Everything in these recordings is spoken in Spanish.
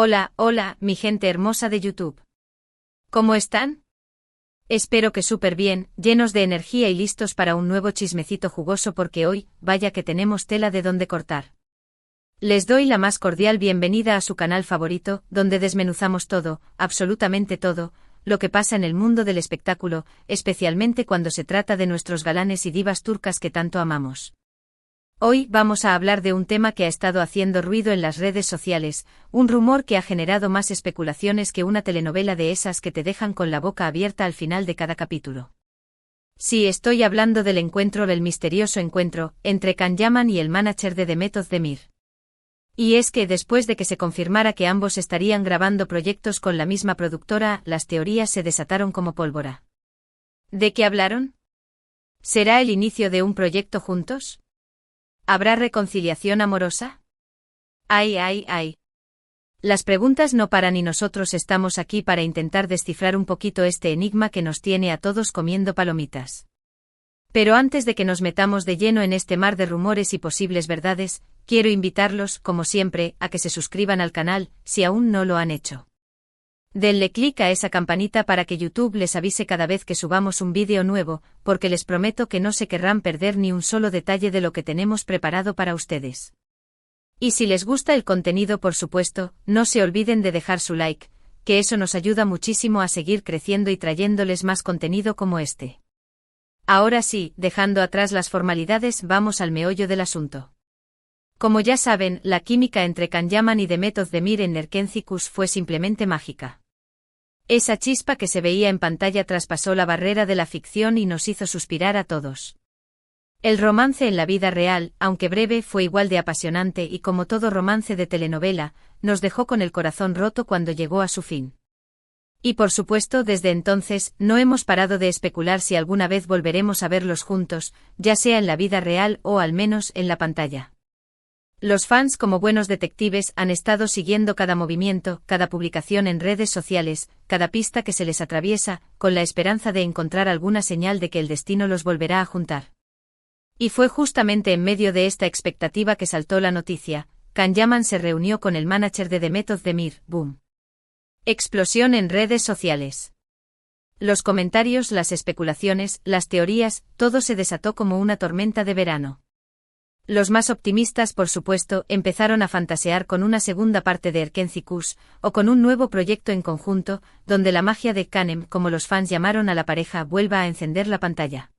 Hola, hola, mi gente hermosa de YouTube. ¿Cómo están? Espero que súper bien, llenos de energía y listos para un nuevo chismecito jugoso porque hoy, vaya que tenemos tela de donde cortar. Les doy la más cordial bienvenida a su canal favorito, donde desmenuzamos todo, absolutamente todo, lo que pasa en el mundo del espectáculo, especialmente cuando se trata de nuestros galanes y divas turcas que tanto amamos. Hoy vamos a hablar de un tema que ha estado haciendo ruido en las redes sociales, un rumor que ha generado más especulaciones que una telenovela de esas que te dejan con la boca abierta al final de cada capítulo. Sí, estoy hablando del misterioso encuentro, entre Can Yaman y el manager de Demet Özdemir. Y es que después de que se confirmara que ambos estarían grabando proyectos con la misma productora, las teorías se desataron como pólvora. ¿De qué hablaron? ¿Será el inicio de un proyecto juntos? ¿Habrá reconciliación amorosa? ¡Ay, ay, ay! Las preguntas no paran y nosotros estamos aquí para intentar descifrar un poquito este enigma que nos tiene a todos comiendo palomitas. Pero antes de que nos metamos de lleno en este mar de rumores y posibles verdades, quiero invitarlos, como siempre, a que se suscriban al canal, si aún no lo han hecho. Denle clic a esa campanita para que YouTube les avise cada vez que subamos un vídeo nuevo, porque les prometo que no se querrán perder ni un solo detalle de lo que tenemos preparado para ustedes. Y si les gusta el contenido, por supuesto, no se olviden de dejar su like, que eso nos ayuda muchísimo a seguir creciendo y trayéndoles más contenido como este. Ahora sí, dejando atrás las formalidades, vamos al meollo del asunto. Como ya saben, la química entre Can Yaman y Demet Özdemir en Erkencikus fue simplemente mágica. Esa chispa que se veía en pantalla traspasó la barrera de la ficción y nos hizo suspirar a todos. El romance en la vida real, aunque breve, fue igual de apasionante y como todo romance de telenovela, nos dejó con el corazón roto cuando llegó a su fin. Y por supuesto, desde entonces, no hemos parado de especular si alguna vez volveremos a verlos juntos, ya sea en la vida real o al menos en la pantalla. Los fans, como buenos detectives, han estado siguiendo cada movimiento, cada publicación en redes sociales, cada pista que se les atraviesa, con la esperanza de encontrar alguna señal de que el destino los volverá a juntar. Y fue justamente en medio de esta expectativa que saltó la noticia: Can Yaman se reunió con el manager de Demet Özdemir, boom. Explosión en redes sociales. Los comentarios, las especulaciones, las teorías, todo se desató como una tormenta de verano. Los más optimistas, por supuesto, empezaron a fantasear con una segunda parte de Erkencikus, o con un nuevo proyecto en conjunto, donde la magia de Canem, como los fans llamaron a la pareja, vuelva a encender la pantalla.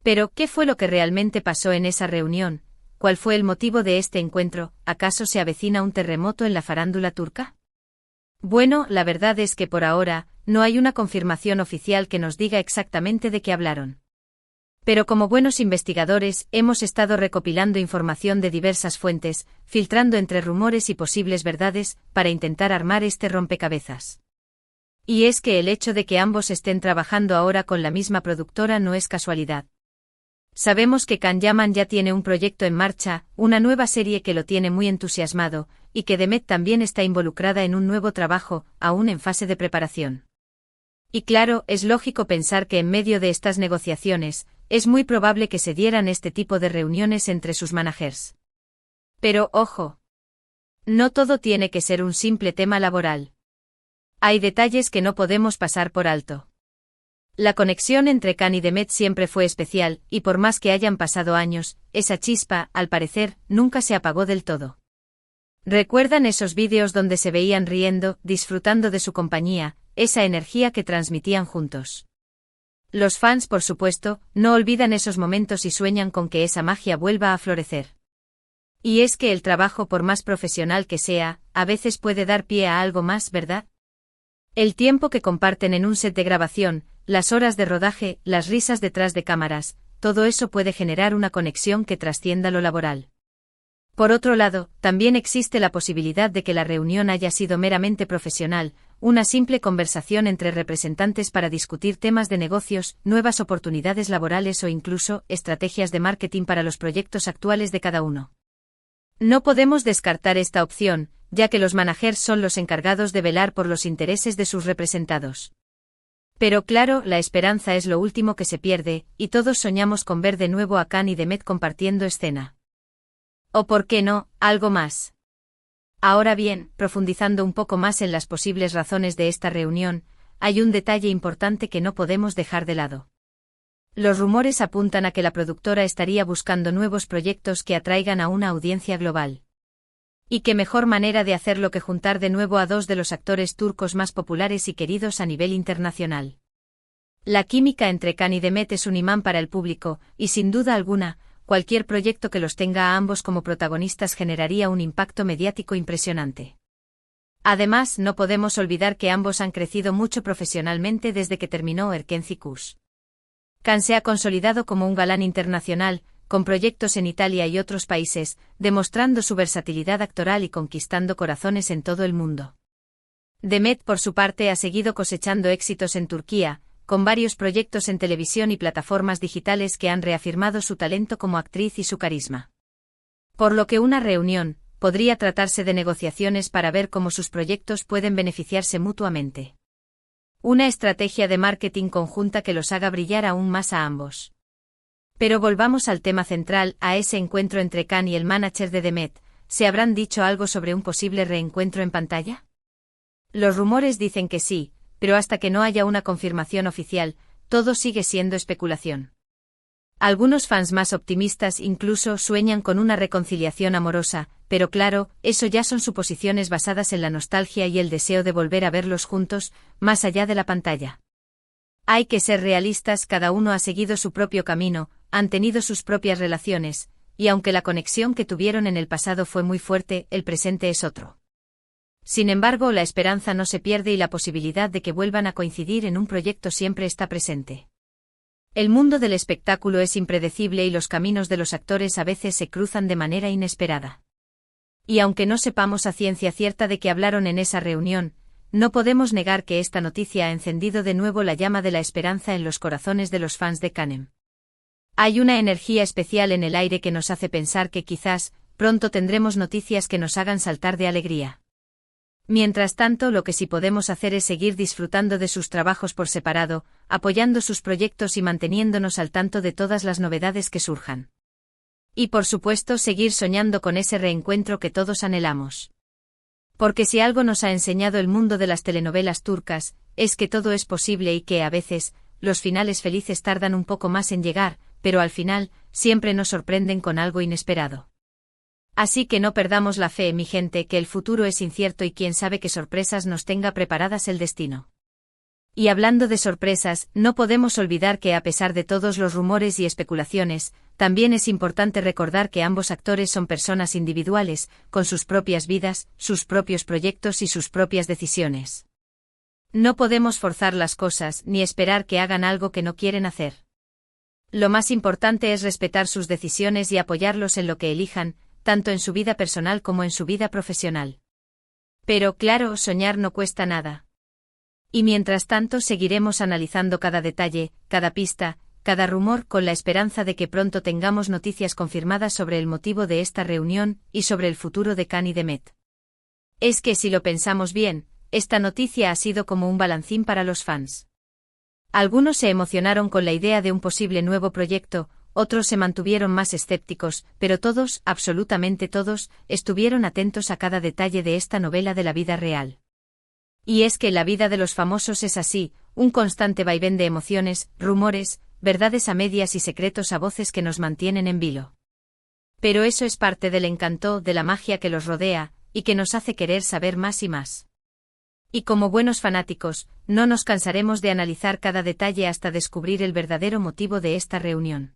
Pero, ¿qué fue lo que realmente pasó en esa reunión? ¿Cuál fue el motivo de este encuentro? ¿Acaso se avecina un terremoto en la farándula turca? Bueno, la verdad es que por ahora, no hay una confirmación oficial que nos diga exactamente de qué hablaron. Pero como buenos investigadores, hemos estado recopilando información de diversas fuentes, filtrando entre rumores y posibles verdades, para intentar armar este rompecabezas. Y es que el hecho de que ambos estén trabajando ahora con la misma productora no es casualidad. Sabemos que Can Yaman ya tiene un proyecto en marcha, una nueva serie que lo tiene muy entusiasmado, y que Demet también está involucrada en un nuevo trabajo, aún en fase de preparación. Y claro, es lógico pensar que en medio de estas negociaciones, es muy probable que se dieran este tipo de reuniones entre sus managers. Pero, ojo. No todo tiene que ser un simple tema laboral. Hay detalles que no podemos pasar por alto. La conexión entre Can y Demet siempre fue especial, y por más que hayan pasado años, esa chispa, al parecer, nunca se apagó del todo. ¿Recuerdan esos vídeos donde se veían riendo, disfrutando de su compañía, esa energía que transmitían juntos? Los fans, por supuesto, no olvidan esos momentos y sueñan con que esa magia vuelva a florecer. Y es que el trabajo, por más profesional que sea, a veces puede dar pie a algo más, ¿verdad? El tiempo que comparten en un set de grabación, las horas de rodaje, las risas detrás de cámaras, todo eso puede generar una conexión que trascienda lo laboral. Por otro lado, también existe la posibilidad de que la reunión haya sido meramente profesional, una simple conversación entre representantes para discutir temas de negocios, nuevas oportunidades laborales o incluso estrategias de marketing para los proyectos actuales de cada uno. No podemos descartar esta opción, ya que los managers son los encargados de velar por los intereses de sus representados. Pero claro, la esperanza es lo último que se pierde, y todos soñamos con ver de nuevo a Can y Demet compartiendo escena. O por qué no, algo más. Ahora bien, profundizando un poco más en las posibles razones de esta reunión, hay un detalle importante que no podemos dejar de lado. Los rumores apuntan a que la productora estaría buscando nuevos proyectos que atraigan a una audiencia global. Y qué mejor manera de hacerlo que juntar de nuevo a dos de los actores turcos más populares y queridos a nivel internacional. La química entre Can y Demet es un imán para el público, y sin duda alguna, cualquier proyecto que los tenga a ambos como protagonistas generaría un impacto mediático impresionante. Además, no podemos olvidar que ambos han crecido mucho profesionalmente desde que terminó Erkenci Kuş. Can se ha consolidado como un galán internacional, con proyectos en Italia y otros países, demostrando su versatilidad actoral y conquistando corazones en todo el mundo. Demet, por su parte, ha seguido cosechando éxitos en Turquía, con varios proyectos en televisión y plataformas digitales que han reafirmado su talento como actriz y su carisma. Por lo que una reunión podría tratarse de negociaciones para ver cómo sus proyectos pueden beneficiarse mutuamente. Una estrategia de marketing conjunta que los haga brillar aún más a ambos. Pero volvamos al tema central, a ese encuentro entre Can y el manager de Demet. ¿Se habrán dicho algo sobre un posible reencuentro en pantalla? Los rumores dicen que sí, pero hasta que no haya una confirmación oficial, todo sigue siendo especulación. Algunos fans más optimistas incluso sueñan con una reconciliación amorosa, pero claro, eso ya son suposiciones basadas en la nostalgia y el deseo de volver a verlos juntos, más allá de la pantalla. Hay que ser realistas, cada uno ha seguido su propio camino, han tenido sus propias relaciones, y aunque la conexión que tuvieron en el pasado fue muy fuerte, el presente es otro. Sin embargo, la esperanza no se pierde y la posibilidad de que vuelvan a coincidir en un proyecto siempre está presente. El mundo del espectáculo es impredecible y los caminos de los actores a veces se cruzan de manera inesperada. Y aunque no sepamos a ciencia cierta de qué hablaron en esa reunión, no podemos negar que esta noticia ha encendido de nuevo la llama de la esperanza en los corazones de los fans de Canem. Hay una energía especial en el aire que nos hace pensar que quizás, pronto tendremos noticias que nos hagan saltar de alegría. Mientras tanto, lo que sí podemos hacer es seguir disfrutando de sus trabajos por separado, apoyando sus proyectos y manteniéndonos al tanto de todas las novedades que surjan. Y por supuesto, seguir soñando con ese reencuentro que todos anhelamos. Porque si algo nos ha enseñado el mundo de las telenovelas turcas, es que todo es posible y que, a veces, los finales felices tardan un poco más en llegar, pero al final, siempre nos sorprenden con algo inesperado. Así que no perdamos la fe, mi gente, que el futuro es incierto y quién sabe qué sorpresas nos tenga preparadas el destino. Y hablando de sorpresas, no podemos olvidar que a pesar de todos los rumores y especulaciones, también es importante recordar que ambos actores son personas individuales, con sus propias vidas, sus propios proyectos y sus propias decisiones. No podemos forzar las cosas ni esperar que hagan algo que no quieren hacer. Lo más importante es respetar sus decisiones y apoyarlos en lo que elijan, tanto en su vida personal como en su vida profesional. Pero claro, soñar no cuesta nada. Y mientras tanto seguiremos analizando cada detalle, cada pista, cada rumor con la esperanza de que pronto tengamos noticias confirmadas sobre el motivo de esta reunión y sobre el futuro de Can y Demet. Es que si lo pensamos bien, esta noticia ha sido como un balancín para los fans. Algunos se emocionaron con la idea de un posible nuevo proyecto, otros se mantuvieron más escépticos, pero todos, absolutamente todos, estuvieron atentos a cada detalle de esta novela de la vida real. Y es que la vida de los famosos es así, un constante vaivén de emociones, rumores, verdades a medias y secretos a voces que nos mantienen en vilo. Pero eso es parte del encanto, de la magia que los rodea, y que nos hace querer saber más y más. Y como buenos fanáticos, no nos cansaremos de analizar cada detalle hasta descubrir el verdadero motivo de esta reunión.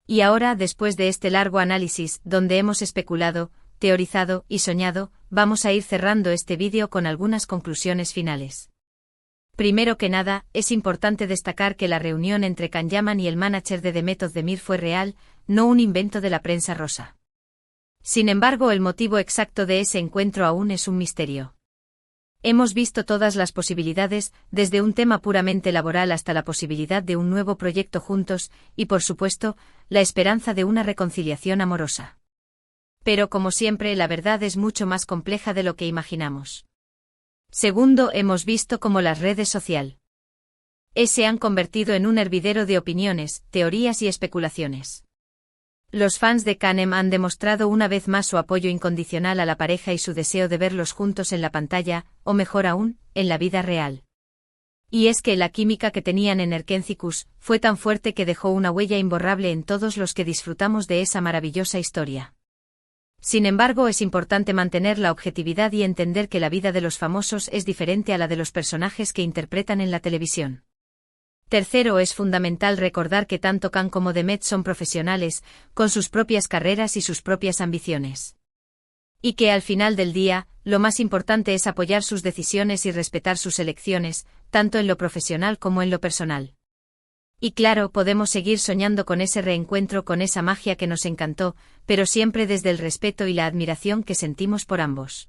Y ahora, después de este largo análisis, donde hemos especulado, teorizado y soñado, vamos a ir cerrando este vídeo con algunas conclusiones finales. Primero que nada, es importante destacar que la reunión entre Can Yaman y el manager de Demet Özdemir fue real, no un invento de la prensa rosa. Sin embargo, el motivo exacto de ese encuentro aún es un misterio. Hemos visto todas las posibilidades, desde un tema puramente laboral hasta la posibilidad de un nuevo proyecto juntos, y por supuesto, la esperanza de una reconciliación amorosa. Pero como siempre, la verdad es mucho más compleja de lo que imaginamos. Segundo, hemos visto cómo las redes sociales se han convertido en un hervidero de opiniones, teorías y especulaciones. Los fans de Kanem han demostrado una vez más su apoyo incondicional a la pareja y su deseo de verlos juntos en la pantalla, o mejor aún, en la vida real. Y es que la química que tenían en Erkencicus fue tan fuerte que dejó una huella imborrable en todos los que disfrutamos de esa maravillosa historia. Sin embargo, es importante mantener la objetividad y entender que la vida de los famosos es diferente a la de los personajes que interpretan en la televisión. Tercero, es fundamental recordar que tanto Khan como Demet son profesionales, con sus propias carreras y sus propias ambiciones. Y que al final del día, lo más importante es apoyar sus decisiones y respetar sus elecciones, tanto en lo profesional como en lo personal. Y claro, podemos seguir soñando con ese reencuentro, con esa magia que nos encantó, pero siempre desde el respeto y la admiración que sentimos por ambos.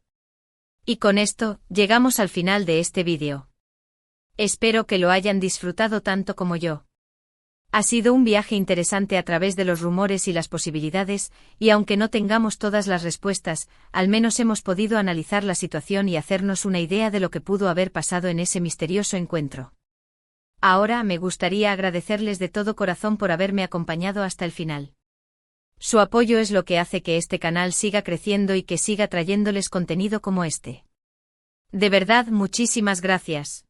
Y con esto, llegamos al final de este vídeo. Espero que lo hayan disfrutado tanto como yo. Ha sido un viaje interesante a través de los rumores y las posibilidades, y aunque no tengamos todas las respuestas, al menos hemos podido analizar la situación y hacernos una idea de lo que pudo haber pasado en ese misterioso encuentro. Ahora me gustaría agradecerles de todo corazón por haberme acompañado hasta el final. Su apoyo es lo que hace que este canal siga creciendo y que siga trayéndoles contenido como este. De verdad, muchísimas gracias.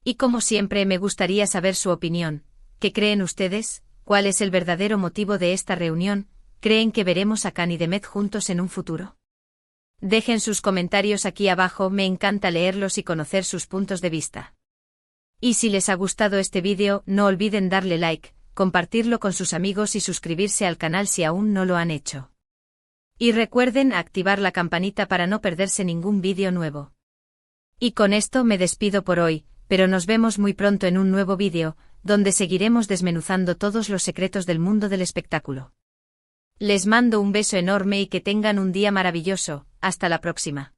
Y como siempre me gustaría saber su opinión. ¿Qué creen ustedes? ¿Cuál es el verdadero motivo de esta reunión? ¿Creen que veremos a Khan y Demet juntos en un futuro? Dejen sus comentarios aquí abajo, me encanta leerlos y conocer sus puntos de vista. Y si les ha gustado este vídeo, no olviden darle like, compartirlo con sus amigos y suscribirse al canal si aún no lo han hecho. Y recuerden activar la campanita para no perderse ningún vídeo nuevo. Y con esto me despido por hoy, pero nos vemos muy pronto en un nuevo vídeo, donde seguiremos desmenuzando todos los secretos del mundo del espectáculo. Les mando un beso enorme y que tengan un día maravilloso, hasta la próxima.